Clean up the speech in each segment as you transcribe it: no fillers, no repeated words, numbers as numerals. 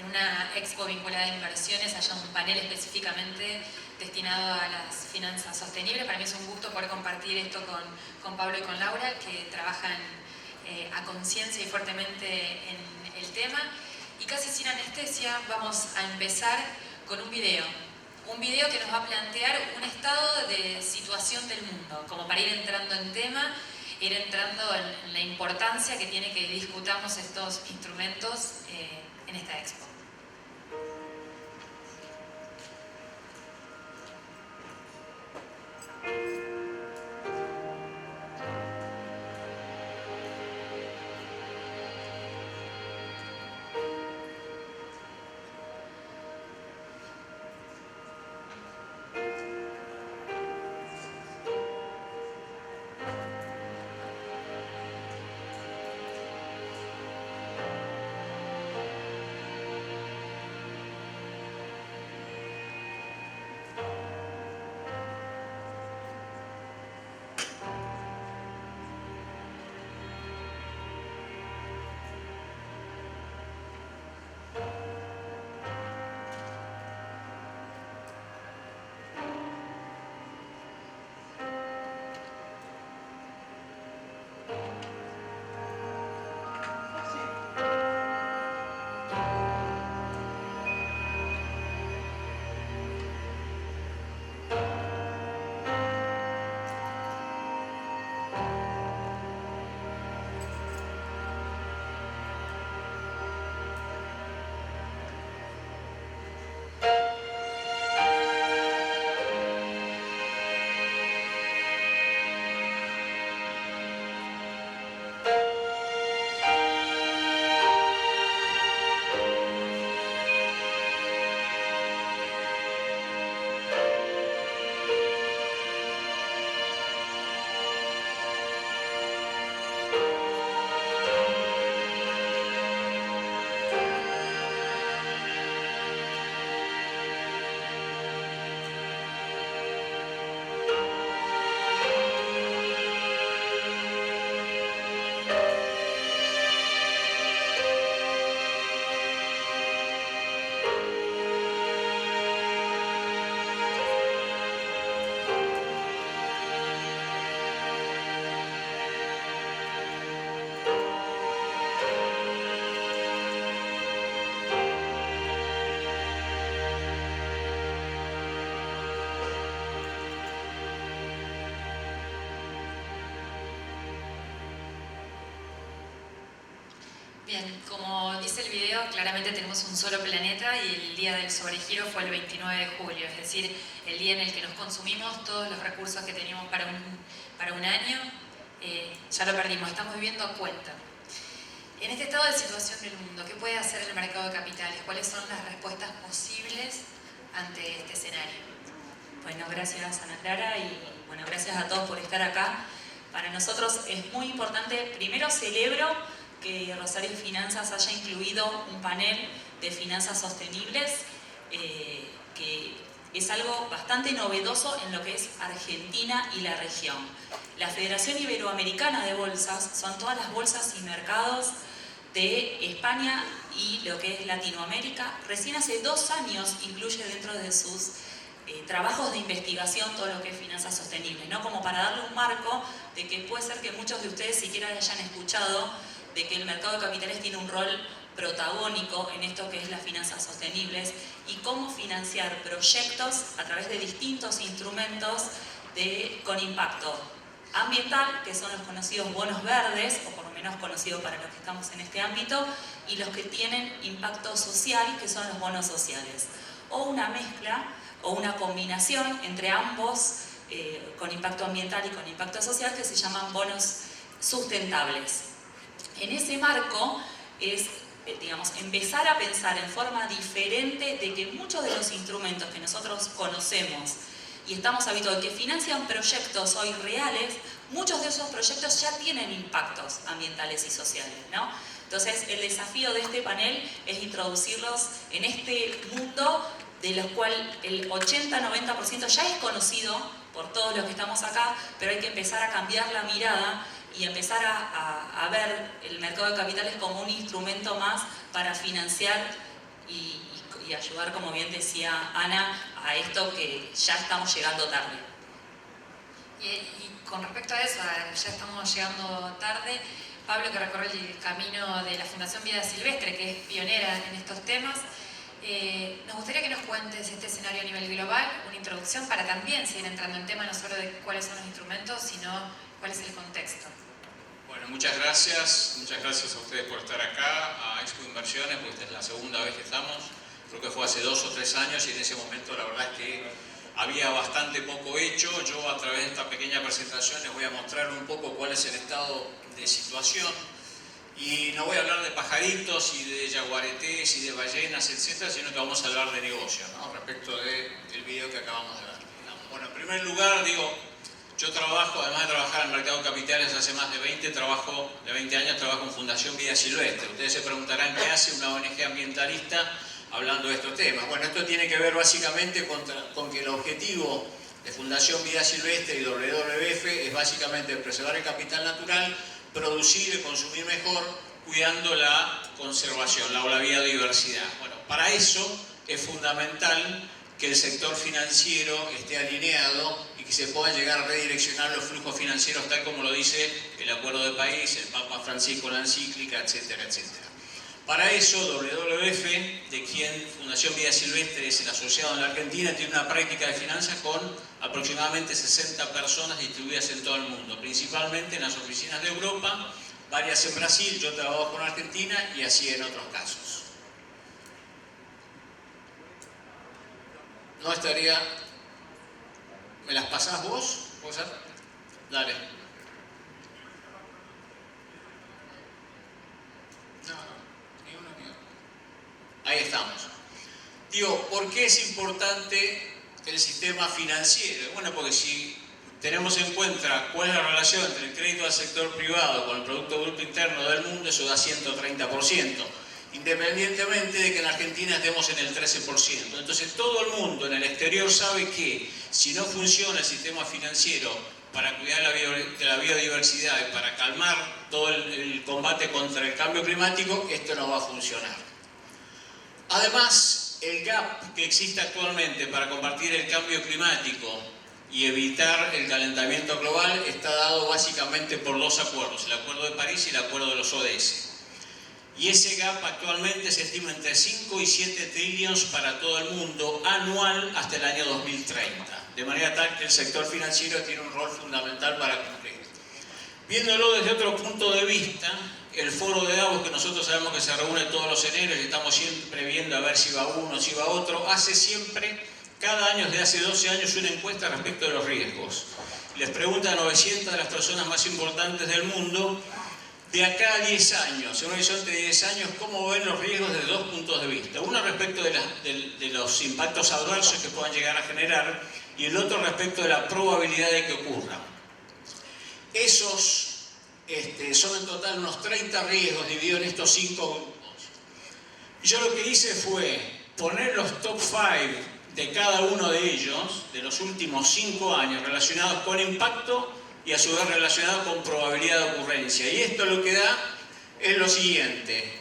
una expo vinculada a inversiones haya un panel específicamente destinado a las finanzas sostenibles. Para mí es un gusto poder compartir esto con Pablo y con Laura, que trabajan a conciencia y fuertemente en el tema. Y casi sin anestesia vamos a empezar con un video. Un video que nos va a plantear un estado de situación del mundo, como para ir entrando en tema, ir entrando en la importancia que tiene que discutamos estos instrumentos en esta expo. Bien, como dice el video, claramente tenemos un solo planeta y el día del sobregiro fue el 29 de julio, es decir, el día en el que nos consumimos todos los recursos que teníamos para un año, ya lo perdimos, estamos viviendo a cuenta. En este estado de situación del mundo, ¿qué puede hacer el mercado de capitales? ¿Cuáles son las respuestas posibles ante este escenario? Bueno, gracias Ana Clara y bueno, gracias a todos por estar acá. Para nosotros es muy importante, primero celebro que Rosario Finanzas haya incluido un panel de finanzas sostenibles, que es algo bastante novedoso en lo que es Argentina y la región. La Federación Iberoamericana de Bolsas son todas las bolsas y mercados de España y lo que es Latinoamérica. Recién hace 2 años incluye dentro de sus trabajos de investigación todo lo que es finanzas sostenibles, ¿no? Como para darle un marco de que puede ser que muchos de ustedes siquiera hayan escuchado de que el mercado de capitales tiene un rol protagónico en esto que es las finanzas sostenibles y cómo financiar proyectos a través de distintos instrumentos con impacto ambiental, que son los conocidos bonos verdes, o por lo menos conocidos para los que estamos en este ámbito, y los que tienen impacto social, que son los bonos sociales. O una mezcla o una combinación entre ambos, con impacto ambiental y con impacto social, que se llaman bonos sustentables. En ese marco es, digamos, empezar a pensar en forma diferente de que muchos de los instrumentos que nosotros conocemos y estamos habituados, que financian proyectos hoy reales, muchos de esos proyectos ya tienen impactos ambientales y sociales, ¿no? Entonces, el desafío de este panel es introducirlos en este mundo de los cuales el 80-90% ya es conocido por todos los que estamos acá, pero hay que empezar a cambiar la mirada y empezar a ver el mercado de capitales como un instrumento más para financiar y ayudar, como bien decía Ana, a esto que ya estamos llegando tarde. Y con respecto a eso, ya estamos llegando tarde. Pablo, que recorre el camino de la Fundación Vida Silvestre, que es pionera en estos temas, nos gustaría que nos cuentes este escenario a nivel global, una introducción para también seguir entrando en tema no solo de cuáles son los instrumentos, sino cuál es el contexto. Bueno, muchas gracias a ustedes por estar acá, a Expo Inversiones, porque esta es la segunda vez que estamos. Creo que fue hace 2 o 3 años y en ese momento la verdad es que había bastante poco hecho. Yo a través de esta pequeña presentación les voy a mostrar un poco cuál es el estado de situación. Y no voy a hablar de pajaritos y de yaguaretés y de ballenas, etcétera, sino que vamos a hablar de negocios, ¿no? Respecto del video que acabamos de ver. Bueno, en primer lugar, yo trabajo, además de trabajar en el mercado de capitales hace más de 20 años, trabajo en Fundación Vida Silvestre. Ustedes se preguntarán qué hace una ONG ambientalista hablando de estos temas. Bueno, esto tiene que ver básicamente con que el objetivo de Fundación Vida Silvestre y WWF es básicamente preservar el capital natural, producir y consumir mejor, cuidando la conservación, la biodiversidad. Bueno, para eso es fundamental que el sector financiero esté alineado y que se puedan llegar a redireccionar los flujos financieros tal como lo dice el Acuerdo de París, el Papa Francisco, la encíclica, etcétera, etcétera. Para eso, WWF, de quien Fundación Vida Silvestre es el asociado en la Argentina, tiene una práctica de finanzas con aproximadamente 60 personas distribuidas en todo el mundo, principalmente en las oficinas de Europa, varias en Brasil, yo trabajo con Argentina y así en otros casos. No estaría... ¿Me las pasás vos? ¿Vos? Dale. Ahí estamos. ¿Por qué es importante el sistema financiero? Bueno, porque si tenemos en cuenta cuál es la relación entre el crédito al sector privado con el Producto Bruto Interno del mundo, eso da 130%, independientemente de que en Argentina estemos en el 13%. Entonces todo el mundo en el exterior sabe que si no funciona el sistema financiero para cuidar de la biodiversidad y para calmar todo el combate contra el cambio climático, esto no va a funcionar. Además, el gap que existe actualmente para combatir el cambio climático y evitar el calentamiento global está dado básicamente por 2 acuerdos, el Acuerdo de París y el Acuerdo de los ODS. Y ese gap actualmente se estima entre 5 y 7 trillones para todo el mundo anual hasta el año 2030, de manera tal que el sector financiero tiene un rol fundamental para cumplir. Viéndolo desde otro punto de vista, el foro de Davos, que nosotros sabemos que se reúne todos los enero y estamos siempre viendo a ver si va uno, si va otro, hace siempre, cada año, desde hace 12 años, una encuesta respecto de los riesgos. Les pregunta a 900 de las personas más importantes del mundo, de acá a 10 años, en un horizonte de 10 años, cómo ven los riesgos desde 2 puntos de vista. Uno respecto de los impactos adversos que puedan llegar a generar y el otro respecto de la probabilidad de que ocurra. Esos son en total unos 30 riesgos divididos en estos 5 grupos. Y yo lo que hice fue poner los top 5 de cada uno de ellos, de los últimos 5 años, relacionados con impacto y a su vez relacionados con probabilidad de ocurrencia. Y esto lo que da es lo siguiente.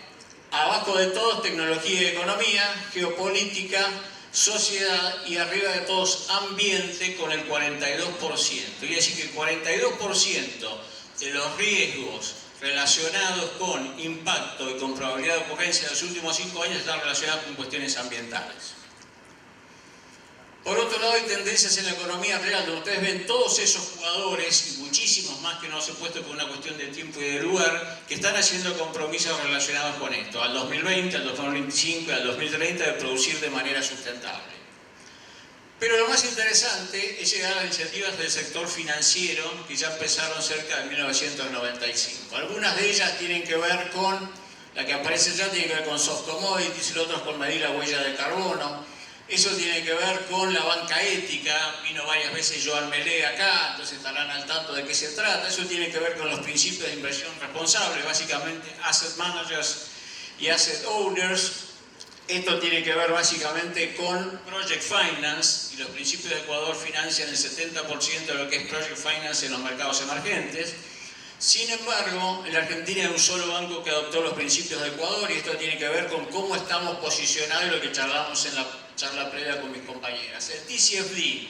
Abajo de todos, tecnología y economía, geopolítica, sociedad y arriba de todos, ambiente con el 42%. Quiere decir que el 42% de los riesgos relacionados con impacto y con probabilidad de ocurrencia en los últimos 5 años están relacionados con cuestiones ambientales. Por otro lado, hay tendencias en la economía real, donde ustedes ven todos esos jugadores y muchísimos más que no se han puesto por una cuestión de tiempo y de lugar, que están haciendo compromisos relacionados con esto, al 2020, al 2025 y al 2030, de producir de manera sustentable. Pero lo más interesante es llegar a las iniciativas del sector financiero, que ya empezaron cerca de 1995. Algunas de ellas tienen que ver con, la que aparece ya tiene que ver con soft commodities, y otras con medir la huella de carbono. Eso tiene que ver con la banca ética, vino varias veces Joan Melé acá, entonces estarán al tanto de qué se trata. Eso tiene que ver con los principios de inversión responsable, básicamente asset managers y asset owners. Esto tiene que ver básicamente con Project Finance, y los principios de Ecuador financian el 70% de lo que es Project Finance en los mercados emergentes. Sin embargo, en la Argentina hay un solo banco que adoptó los principios de Ecuador, y esto tiene que ver con cómo estamos posicionados y lo que charlamos en la charla previa con mis compañeras. El TCFD.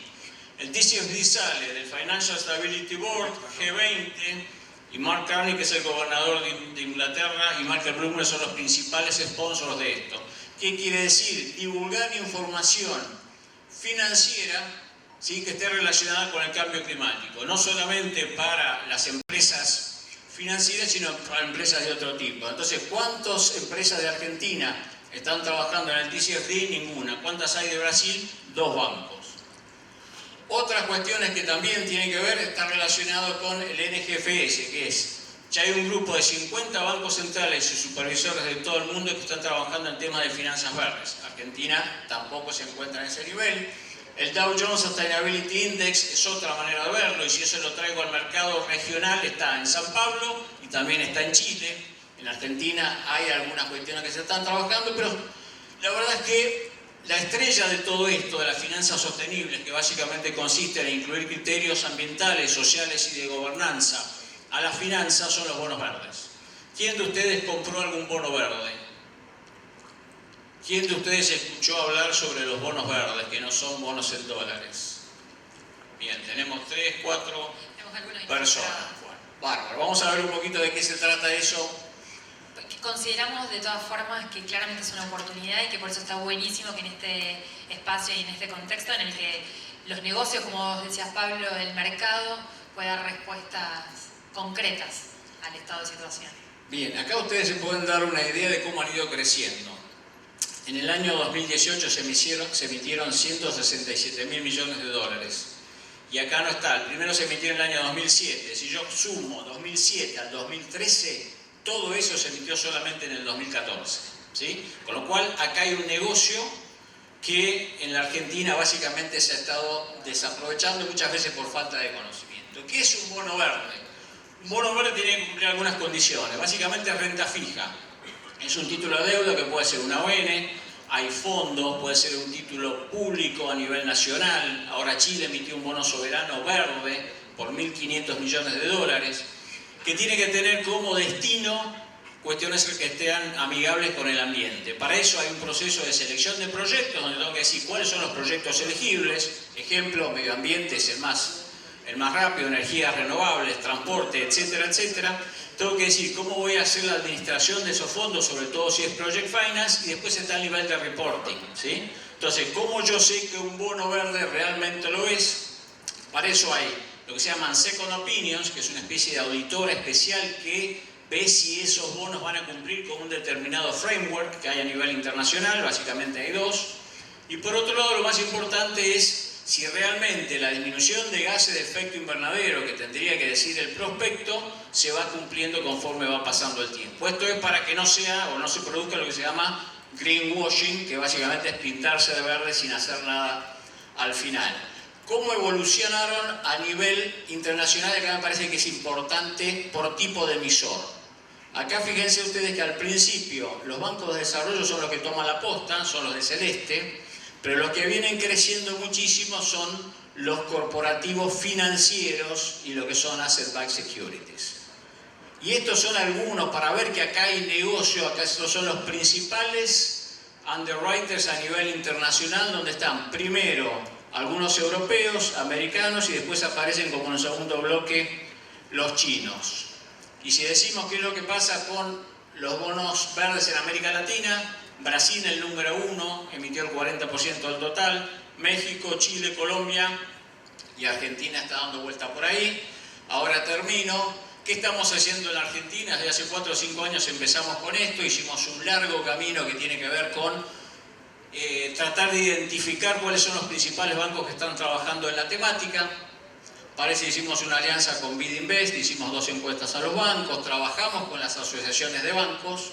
El TCFD sale del Financial Stability Board, G20, y Mark Carney, que es el gobernador de Inglaterra, y Michael Bloomberg son los principales sponsors de esto. ¿Qué quiere decir? Divulgar información financiera, ¿sí?, que esté relacionada con el cambio climático, no solamente para las empresas financieras, sino para empresas de otro tipo. Entonces, ¿cuántas empresas de Argentina están trabajando en el TCFD? Ninguna. ¿Cuántas hay de Brasil? 2 bancos. Otras cuestiones que también tienen que ver están relacionadas con el NGFS, que es, ya hay un grupo de 50 bancos centrales y supervisores de todo el mundo que están trabajando en temas de finanzas verdes. Argentina tampoco se encuentra en ese nivel. El Dow Jones Sustainability Index es otra manera de verlo, y si eso lo traigo al mercado regional, está en San Pablo y también está en Chile. En Argentina hay algunas cuestiones que se están trabajando, pero la verdad es que la estrella de todo esto, de las finanzas sostenibles, que básicamente consiste en incluir criterios ambientales, sociales y de gobernanza a las finanzas, son los bonos verdes. ¿Quién de ustedes compró algún bono verde? ¿Quién de ustedes escuchó hablar sobre los bonos verdes, que no son bonos en dólares? Bien, tenemos 3, 4 personas. Bueno, bárbaro. Vamos a ver un poquito de qué se trata eso. Consideramos de todas formas que claramente es una oportunidad y que por eso está buenísimo que en este espacio y en este contexto en el que los negocios, como vos decías, Pablo, el mercado puede dar respuestas concretas al estado de situación. Bien, acá ustedes se pueden dar una idea de cómo han ido creciendo. En el año 2018 se emitieron 167.000 millones de dólares. Y acá no está, el primero se emitió en el año 2007. Si yo sumo 2007 al 2013, todo eso se emitió solamente en el 2014, ¿sí? Con lo cual, acá hay un negocio que en la Argentina básicamente se ha estado desaprovechando, muchas veces por falta de conocimiento. ¿Qué es un bono verde? Un bono verde tiene que cumplir algunas condiciones. Básicamente es renta fija. Es un título de deuda que puede ser una ON, hay fondos, puede ser un título público a nivel nacional. Ahora Chile emitió un bono soberano verde por 1.500 millones de dólares. Que tiene que tener como destino cuestiones que estén amigables con el ambiente. Para eso hay un proceso de selección de proyectos donde tengo que decir cuáles son los proyectos elegibles. Ejemplo, medio ambiente es el más rápido, energías renovables, transporte, etcétera, etcétera. Tengo que decir cómo voy a hacer la administración de esos fondos, sobre todo si es Project Finance, y después está el nivel de reporting, ¿sí? Entonces, ¿cómo yo sé que un bono verde realmente lo es? Para eso hay lo que se llaman Second Opinions, que es una especie de auditora especial que ve si esos bonos van a cumplir con un determinado framework que hay a nivel internacional, básicamente hay 2. Y por otro lado, lo más importante es si realmente la disminución de gases de efecto invernadero, que tendría que decir el prospecto, se va cumpliendo conforme va pasando el tiempo. Esto es para que no sea o no se produzca lo que se llama greenwashing, que básicamente es pintarse de verde sin hacer nada al final. ¿Cómo evolucionaron a nivel internacional? Acá me parece que es importante por tipo de emisor. Acá fíjense ustedes que al principio los bancos de desarrollo son los que toman la posta, son los de celeste, pero los que vienen creciendo muchísimo son los corporativos financieros y lo que son asset-backed securities. Y estos son algunos, para ver que acá hay negocio, acá estos son los principales underwriters a nivel internacional, donde están primero algunos europeos, americanos, y después aparecen como en el segundo bloque los chinos. Y si decimos qué es lo que pasa con los bonos verdes en América Latina, Brasil el número 1, emitió el 40% del total, México, Chile, Colombia y Argentina está dando vuelta por ahí. Ahora termino. ¿Qué estamos haciendo en la Argentina? Desde hace 4 o 5 años empezamos con esto, hicimos un largo camino que tiene que ver con tratar de identificar cuáles son los principales bancos que están trabajando en la temática. Parece que hicimos una alianza con BidInvest, hicimos 2 encuestas a los bancos, trabajamos con las asociaciones de bancos,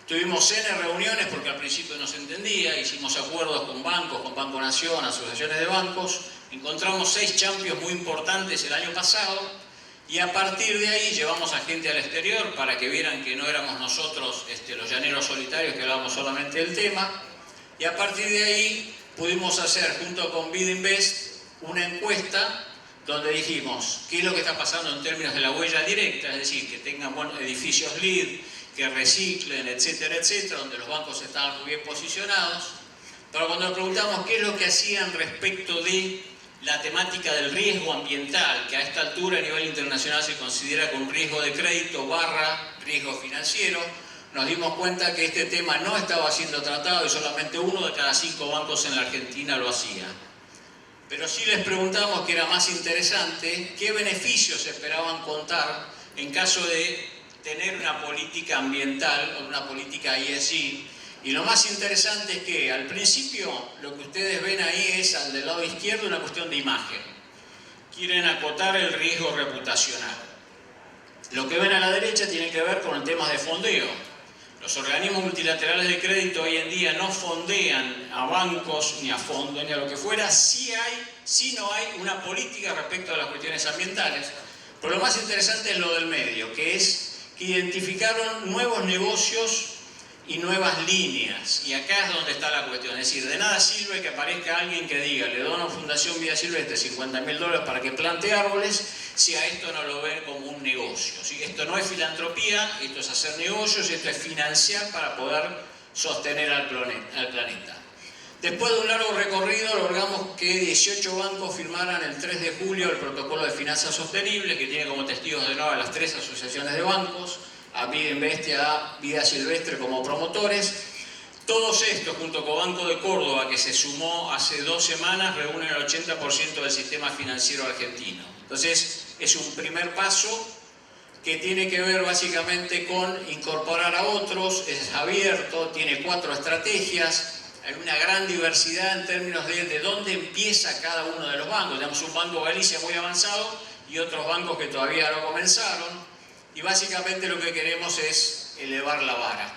tuvimos N reuniones porque al principio no se entendía, hicimos acuerdos con bancos, con Banco Nación, asociaciones de bancos, encontramos 6 champions muy importantes el año pasado y a partir de ahí llevamos a gente al exterior para que vieran que no éramos nosotros los llaneros solitarios que hablábamos solamente del tema. Y a partir de ahí pudimos hacer junto con BidInvest una encuesta donde dijimos qué es lo que está pasando en términos de la huella directa, es decir, que tengan buenos edificios LEED, que reciclen, etcétera, etcétera, donde los bancos estaban muy bien posicionados. Pero cuando nos preguntamos qué es lo que hacían respecto de la temática del riesgo ambiental, que a esta altura a nivel internacional se considera como riesgo de crédito / riesgo financiero, nos dimos cuenta que este tema no estaba siendo tratado y solamente 1 de cada 5 bancos en la Argentina lo hacía. Pero sí les preguntamos, que era más interesante, qué beneficios esperaban contar en caso de tener una política ambiental o una política ESG. Y lo más interesante es que al principio lo que ustedes ven ahí es, al del lado izquierdo, una cuestión de imagen. Quieren acotar el riesgo reputacional. Lo que ven a la derecha tiene que ver con el tema de fondeo. Los organismos multilaterales de crédito hoy en día no fondean a bancos, ni a fondos, ni a lo que fuera, si no hay una política respecto a las cuestiones ambientales. Pero lo más interesante es lo del medio, que es que identificaron nuevos negocios y nuevas líneas. Y acá es donde está la cuestión. Es decir, de nada sirve que aparezca alguien que diga, le dono a Fundación Vida Silvestre $50.000 para que plante árboles, si a esto no lo ven como un negocio. ¿Sí? Esto no es filantropía, esto es hacer negocios, esto es financiar para poder sostener al planeta. Después de un largo recorrido, logramos que 18 bancos firmaran el 3 de julio el protocolo de finanzas sostenibles, que tiene como testigos de honor a las 3 asociaciones de bancos, a Vida Investia, a Vida Silvestre como promotores. Todos estos, junto con Banco de Córdoba, que se sumó hace 2 semanas, reúnen el 80% del sistema financiero argentino. Entonces, es un primer paso que tiene que ver básicamente con incorporar a otros, es abierto, tiene 4 estrategias. Hay una gran diversidad en términos de dónde empieza cada uno de los bancos. Tenemos un Banco Galicia muy avanzado y otros bancos que todavía no comenzaron. Y básicamente lo que queremos es elevar la vara.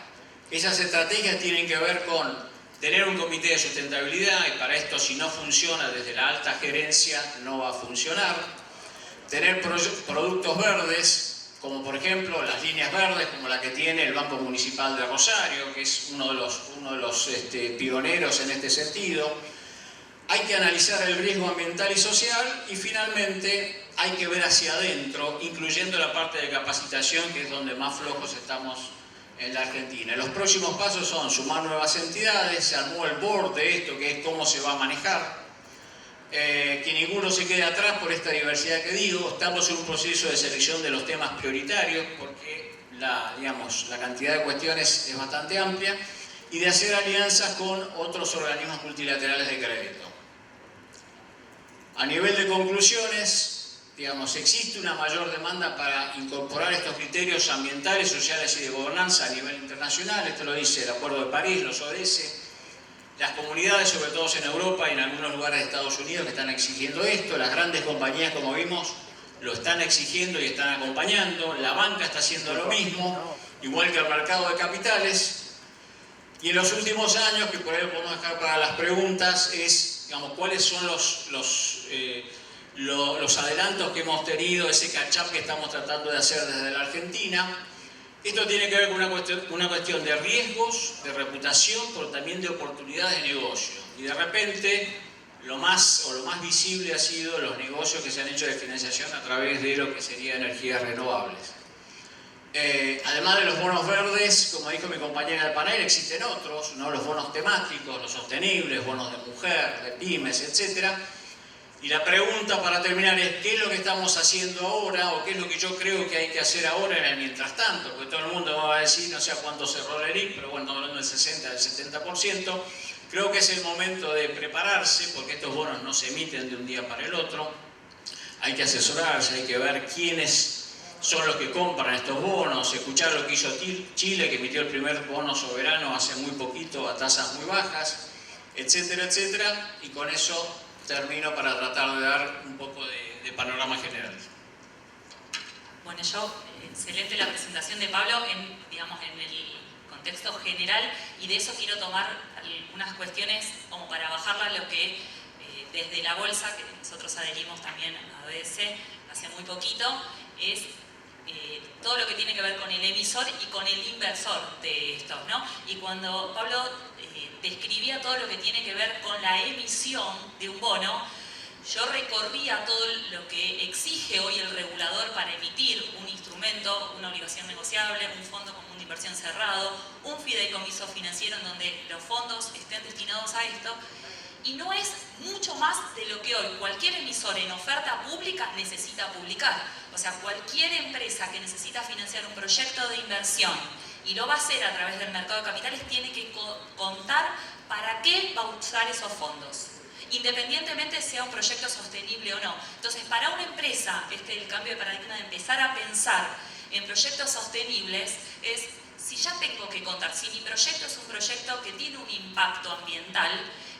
Esas estrategias tienen que ver con tener un comité de sustentabilidad, y para esto, si no funciona desde la alta gerencia, no va a funcionar. Tener productos verdes, como por ejemplo las líneas verdes, como la que tiene el Banco Municipal de Rosario, que es uno de los pioneros en este sentido. Hay que analizar el riesgo ambiental y social, y finalmente hay que ver hacia adentro, incluyendo la parte de capacitación, que es donde más flojos estamos en la Argentina. Los próximos pasos son sumar nuevas entidades, se armó el board de esto, que es cómo se va a manejar. Que ninguno se quede atrás por esta diversidad que digo. Estamos en un proceso de selección de los temas prioritarios, porque la cantidad de cuestiones es bastante amplia, y de hacer alianzas con otros organismos multilaterales de crédito. A nivel de conclusiones, existe una mayor demanda para incorporar estos criterios ambientales, sociales y de gobernanza a nivel internacional. Esto lo dice el Acuerdo de París, los ODS. Las comunidades, sobre todo en Europa y en algunos lugares de Estados Unidos, que están exigiendo esto. Las grandes compañías, como vimos, lo están exigiendo y están acompañando. La banca está haciendo lo mismo, igual que el mercado de capitales. Y en los últimos años, que por ahí lo podemos dejar para las preguntas, es, cuáles son los adelantos que hemos tenido, ese catch-up que estamos tratando de hacer desde la Argentina. Esto tiene que ver con una cuestión de riesgos, de reputación, pero también de oportunidades de negocio. Y de repente, lo más visible ha sido los negocios que se han hecho de financiación a través de lo que sería energías renovables. Además de los bonos verdes, como dijo mi compañera del panel, existen otros, ¿no? Los bonos temáticos, los sostenibles, bonos de mujer, de pymes, etc. Y la pregunta para terminar es, ¿qué es lo que estamos haciendo ahora, o qué es lo que yo creo que hay que hacer ahora en el mientras tanto? Porque todo el mundo va a decir, no sé a cuánto cerró el ERIC, pero bueno, estamos hablando del 60, del 70%. Creo que es el momento de prepararse, porque estos bonos no se emiten de un día para el otro. Hay que asesorarse, hay que ver quiénes son los que compran estos bonos, escuchar lo que hizo Chile, que emitió el primer bono soberano hace muy poquito a tasas muy bajas, etcétera, etcétera. Y con eso termino para tratar de dar un poco de panorama general. Bueno, excelente la presentación de Pablo en el contexto general, y de eso quiero tomar algunas cuestiones como para bajarla a lo que desde la bolsa, que nosotros adherimos también a ODS hace muy poquito, es todo lo que tiene que ver con el emisor y con el inversor de estos, ¿no? Y cuando Pablo describía todo lo que tiene que ver con la emisión de un bono, yo recorría todo lo que exige hoy el regulador para emitir un instrumento, una obligación negociable, un fondo común de inversión cerrado, un fideicomiso financiero en donde los fondos estén destinados a esto, y no es mucho más de lo que hoy cualquier emisor en oferta pública necesita publicar. O sea, cualquier empresa que necesita financiar un proyecto de inversión y lo va a hacer a través del mercado de capitales tiene que contar para qué va a usar esos fondos, independientemente sea un proyecto sostenible o no. Entonces, para una empresa, el cambio de paradigma de empezar a pensar en proyectos sostenibles es, si ya tengo que contar, si mi proyecto es un proyecto que tiene un impacto ambiental,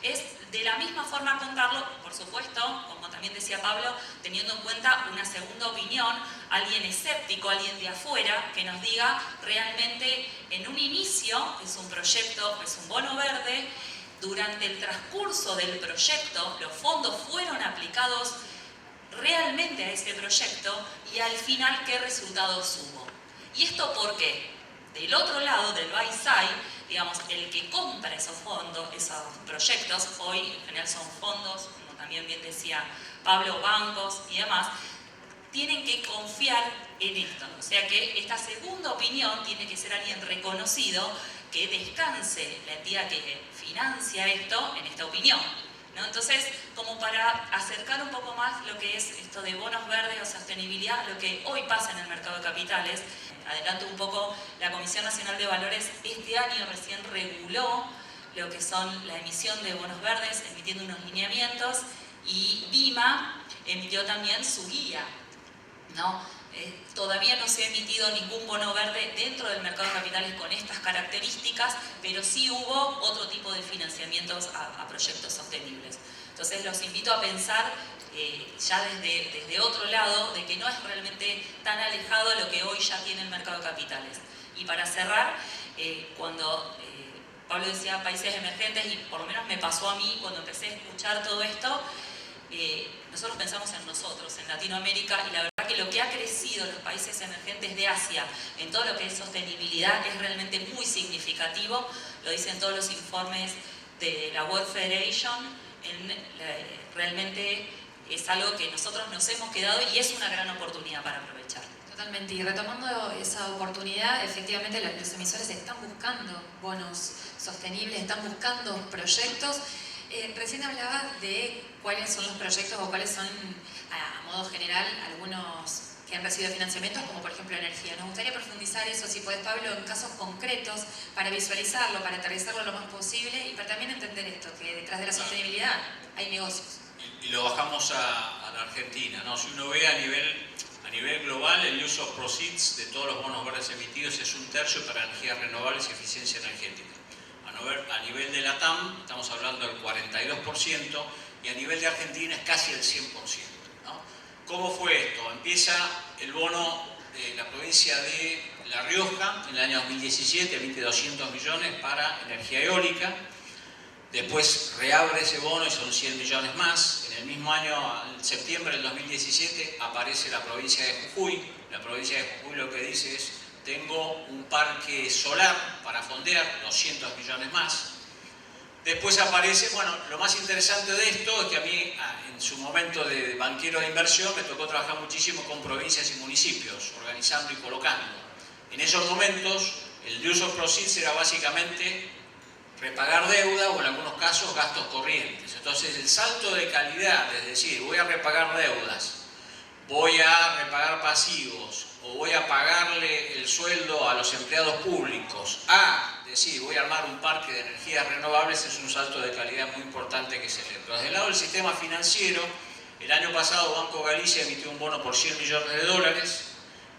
es de la misma forma contarlo, por supuesto, como también decía Pablo, teniendo en cuenta una segunda opinión, alguien escéptico, alguien de afuera, que nos diga realmente en un inicio, es un proyecto, es un bono verde, durante el transcurso del proyecto los fondos fueron aplicados realmente a ese proyecto y al final qué resultados hubo. ¿Y esto por qué? Del otro lado, del buy side, digamos, el que compra esos fondos, esos proyectos, hoy en general son fondos, como también bien decía Pablo, bancos y demás, tienen que confiar en esto. O sea que esta segunda opinión tiene que ser alguien reconocido que descanse la entidad que financia esto en esta opinión, ¿no? Entonces, como para acercar un poco más lo que es esto de bonos verdes o sostenibilidad, lo que hoy pasa en el mercado de capitales, adelanto un poco, la Comisión Nacional de Valores este año recién reguló lo que son la emisión de bonos verdes, emitiendo unos lineamientos, y BIMA emitió también su guía, ¿no? Todavía no se ha emitido ningún bono verde dentro del mercado de capitales con estas características, pero sí hubo otro tipo de financiamientos a proyectos sostenibles. Entonces los invito a pensar ya desde otro lado, de que no es realmente tan alejado lo que hoy ya tiene el mercado de capitales. Y para cerrar, cuando Pablo decía países emergentes, y por lo menos me pasó a mí cuando empecé a escuchar todo esto, nosotros pensamos en nosotros, en Latinoamérica, y la verdad que lo que ha crecido en los países emergentes de Asia en todo lo que es sostenibilidad es realmente muy significativo, lo dicen todos los informes de la World Federation, realmente es algo que nosotros nos hemos quedado y es una gran oportunidad para aprovechar. Totalmente, y retomando esa oportunidad, efectivamente los emisores están buscando bonos sostenibles, están buscando proyectos. Recién hablaba de cuáles son los proyectos o cuáles son, a modo general, algunos que han recibido financiamientos, como por ejemplo energía. Nos gustaría profundizar eso, si podés, Pablo, en casos concretos, para visualizarlo, para aterrizarlo lo más posible y para también entender esto, que detrás de la sostenibilidad hay negocios. Y lo bajamos a la Argentina, ¿no? Si uno ve a nivel global, el use of proceeds de todos los bonos verdes emitidos es 1/3 para energías renovables y eficiencia energética. A nivel de la TAM estamos hablando del 42% y a nivel de Argentina es casi el 100%, ¿no? ¿Cómo fue esto? Empieza el bono de la provincia de La Rioja en el año 2017, emite 200 millones para energía eólica. Después reabre ese bono y son 100 millones más. En el mismo año, en septiembre del 2017, aparece la provincia de Jujuy. La provincia de Jujuy lo que dice es: tengo un parque solar para fondear, 200 millones más. Después aparece, bueno, lo más interesante de esto es que a mí, en su momento de banquero de inversión, me tocó trabajar muchísimo con provincias y municipios, organizando y colocando. En esos momentos, el use of proceeds era básicamente repagar deuda o en algunos casos gastos corrientes. Entonces el salto de calidad, es decir, voy a repagar deudas, voy a repagar pasivos o voy a pagarle el sueldo a los empleados públicos, a decir, voy a armar un parque de energías renovables, es un salto de calidad muy importante que se le da. Desde el lado del sistema financiero, el año pasado Banco Galicia emitió un bono por 100 millones de dólares,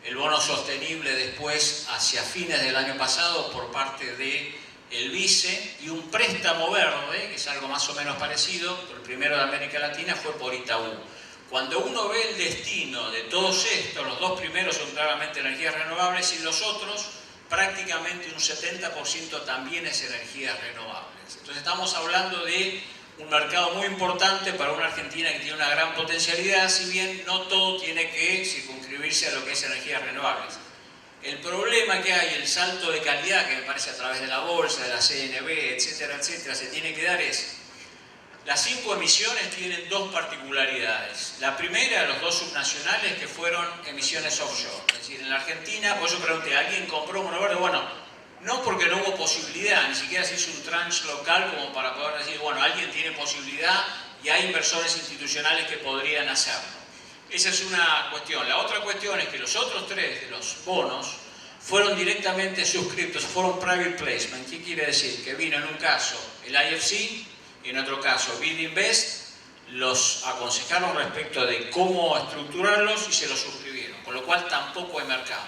el bono sostenible después, hacia fines del año pasado, por parte de el BICE, y un préstamo verde, que es algo más o menos parecido, pero el primero de América Latina fue por Itaú. Cuando uno ve el destino de todos estos, los dos primeros son claramente energías renovables y los otros, prácticamente un 70% también es energías renovables. Entonces estamos hablando de un mercado muy importante para una Argentina que tiene una gran potencialidad, si bien no todo tiene que circunscribirse a lo que es energías renovables. El problema que hay, el salto de calidad que me parece a través de la bolsa, de la CNB, etcétera, etcétera, se tiene que dar es, Las 5 emisiones tienen 2 particularidades. La primera, los 2 subnacionales que fueron emisiones offshore. Es decir, en la Argentina, por eso pregunté, ¿alguien compró bono verde? Bueno, no porque no hubo posibilidad, ni siquiera se hizo un tranche local como para poder decir, bueno, alguien tiene posibilidad y hay inversores institucionales que podrían hacerlo. Esa es una cuestión. La otra cuestión es que los otros 3 de los bonos fueron directamente suscriptos, fueron private placement. ¿Qué quiere decir? Que vino en un caso el IFC, y en otro caso BID Invest, los aconsejaron respecto de cómo estructurarlos y se los suscribieron, con lo cual tampoco hay mercado.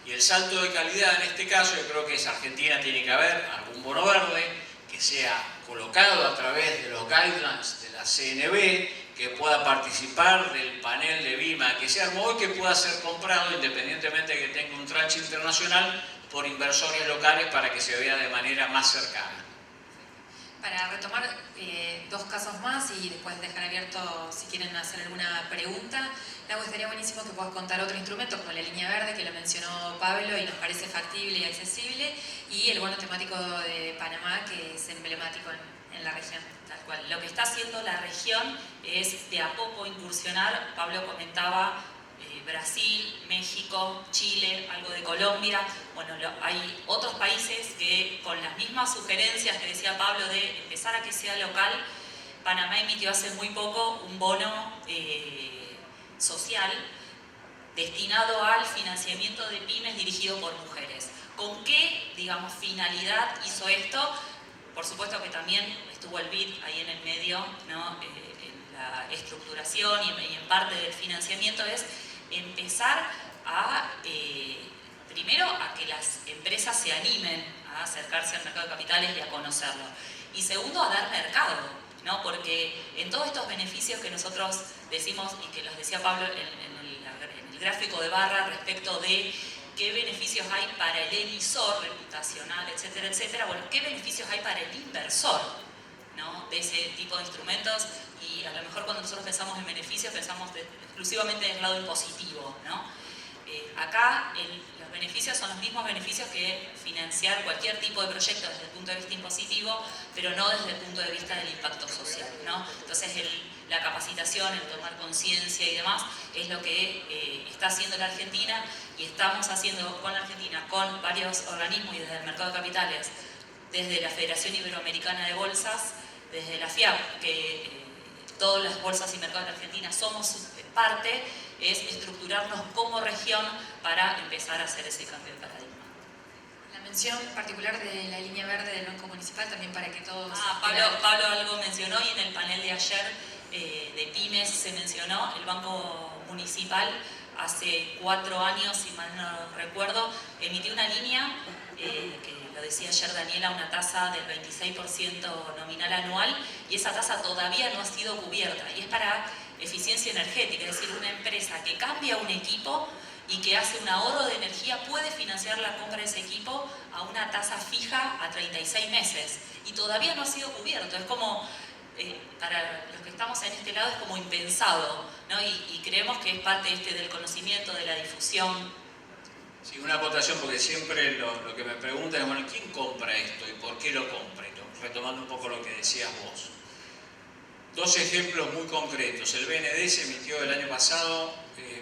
Y el salto de calidad en este caso, yo creo que es Argentina, tiene que haber algún bono verde que sea colocado a través de los guidelines de la CNB, que pueda participar del panel de BIMA que se armó y que pueda ser comprado independientemente de que tenga un tranche internacional por inversores locales para que se vea de manera más cercana. Para retomar 2 casos más y después dejar abierto si quieren hacer alguna pregunta, Lau, estaría buenísimo que puedas contar otro instrumento como la línea verde que lo mencionó Pablo y nos parece factible y accesible, y el bono temático de Panamá que es emblemático en la región. Tal cual. Lo que está haciendo la región es de a poco incursionar. Pablo comentaba Brasil, México, Chile, algo de Colombia. Bueno, hay otros países que con las mismas sugerencias que decía Pablo de empezar a que sea local. Panamá emitió hace muy poco un bono social destinado al financiamiento de pymes dirigido por mujeres. ¿Con qué, digamos, finalidad hizo esto? Por supuesto que también estuvo el BID ahí en el medio, ¿no? En la estructuración y en parte del financiamiento es empezar a, primero, a que las empresas se animen a acercarse al mercado de capitales y a conocerlo. Y segundo, a dar mercado, ¿no? Porque en todos estos beneficios que nosotros decimos y que los decía Pablo en el gráfico de barra respecto de qué beneficios hay para el emisor reputacional, etcétera, etcétera. Bueno, ¿qué beneficios hay para el inversor, ¿no? De ese tipo de instrumentos? Y a lo mejor cuando nosotros pensamos en beneficios, pensamos exclusivamente del lado impositivo, ¿no? Acá los beneficios son los mismos beneficios que financiar cualquier tipo de proyecto desde el punto de vista impositivo, pero no desde el punto de vista del impacto social, ¿no? Entonces la capacitación, el tomar conciencia y demás es lo que está haciendo la Argentina, y estamos haciendo con la Argentina, con varios organismos y desde el mercado de capitales, desde la Federación Iberoamericana de Bolsas, desde la FIAP, que todas las bolsas y mercados de Argentina somos parte, es estructurarnos como región para empezar a hacer ese cambio de paradigma. La mención particular de la línea verde del Banco Municipal también para que todos... Pablo algo mencionó, y en el panel de ayer de pymes se mencionó el Banco Municipal. Hace 4 años, si mal no recuerdo, emitió una línea que lo decía ayer Daniela, una tasa del 26% nominal anual, y esa tasa todavía no ha sido cubierta, y es para eficiencia energética, es decir, una empresa que cambia un equipo y que hace un ahorro de energía puede financiar la compra de ese equipo a una tasa fija a 36 meses, y todavía no ha sido cubierto. Es como, para los que estamos en este lado, es como impensado, ¿no? Y creemos que es parte del conocimiento, de la difusión. Sí, una acotación, porque siempre lo que me preguntan es, bueno, ¿quién compra esto y por qué lo compra? Retomando un poco lo que decías vos. 2 ejemplos muy concretos. El BND se emitió el año pasado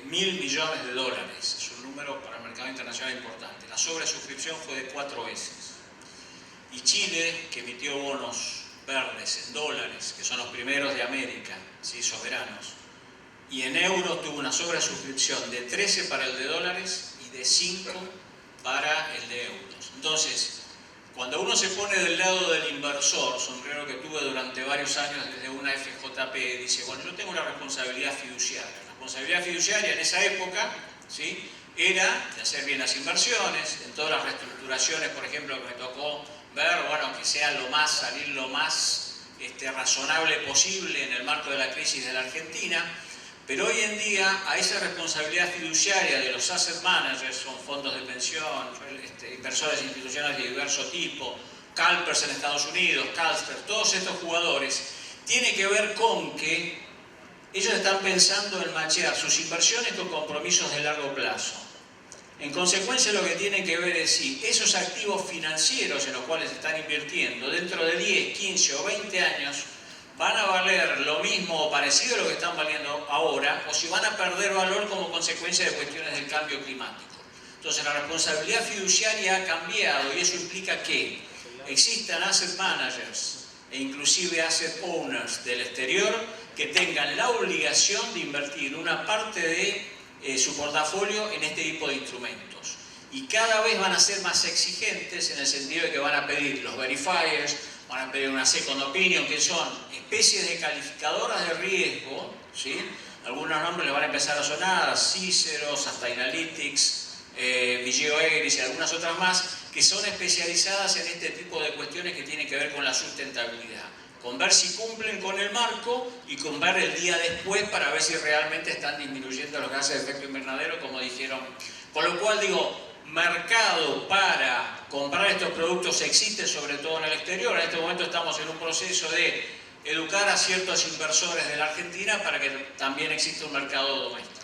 $1.000 millones. Es un número para el mercado internacional importante. La sobresuscripción fue de 4 veces. Y Chile, que emitió bonos verdes en dólares, que son los primeros de América, ¿sí? Soberanos, y en euros tuvo una sobresuscripción de 13 para el de dólares y de 5 para el de euros. Entonces, cuando uno se pone del lado del inversor, sombrero que tuve durante varios años desde una FJP, dice, bueno, yo tengo una responsabilidad fiduciaria. La responsabilidad fiduciaria en esa época, ¿sí?, era de hacer bien las inversiones, en todas las reestructuraciones, por ejemplo, que me tocó ver, bueno, que sea salir lo más razonable posible en el marco de la crisis de la Argentina. Pero hoy en día a esa responsabilidad fiduciaria de los asset managers, son fondos de pensión, inversores institucionales de diverso tipo, CalPERS en Estados Unidos, Carlsberg, todos estos jugadores, tiene que ver con que ellos están pensando en machear sus inversiones con compromisos de largo plazo. En consecuencia, lo que tienen que ver es si esos activos financieros en los cuales están invirtiendo dentro de 10, 15 o 20 años van a valer lo mismo o parecido a lo que están valiendo ahora, o si van a perder valor como consecuencia de cuestiones del cambio climático. Entonces la responsabilidad fiduciaria ha cambiado y eso implica que existan asset managers e inclusive asset owners del exterior que tengan la obligación de invertir una parte de su portafolio en este tipo de instrumentos. Y cada vez van a ser más exigentes en el sentido de que van a pedir los verifiers, van a pedir una second opinion, que son especies de calificadoras de riesgo, ¿sí? Algunos nombres les van a empezar a sonar, Cicero, Sustainalytics, Vigeo Eiris y algunas otras más, que son especializadas en este tipo de cuestiones que tienen que ver con la sustentabilidad, con ver si cumplen con el marco y con ver el día después para ver si realmente están disminuyendo los gases de efecto invernadero, como dijeron. Con lo cual digo, mercado para comprar estos productos existe, sobre todo en el exterior. En este momento estamos en un proceso de educar a ciertos inversores de la Argentina para que también exista un mercado doméstico.